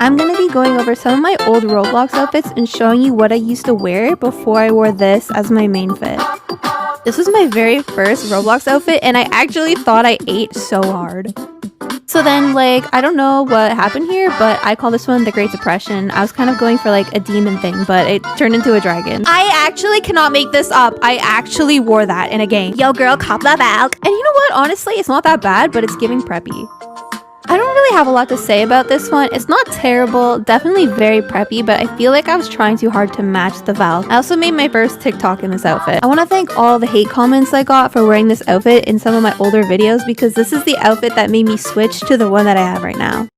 I'm gonna be going over some of my old Roblox outfits and showing you what I used to wear before I wore this as my main fit. This was my very first Roblox outfit and I actually thought I ate so hard. So then, like, I don't know what happened here, but I call this one the Great Depression. I was kind of going for like a demon thing, but it turned into a dragon. I actually cannot make this up. I actually wore that in a game. Yo girl, cop that back. And you know what? Honestly, it's not that bad, but it's giving preppy. I don't really have a lot to say about this one. It's not terrible, definitely very preppy, but I feel like I was trying too hard to match the Val. I also made my first TikTok in this outfit. I want to thank all the hate comments I got for wearing this outfit in some of my older videos because this is the outfit that made me switch to the one that I have right now.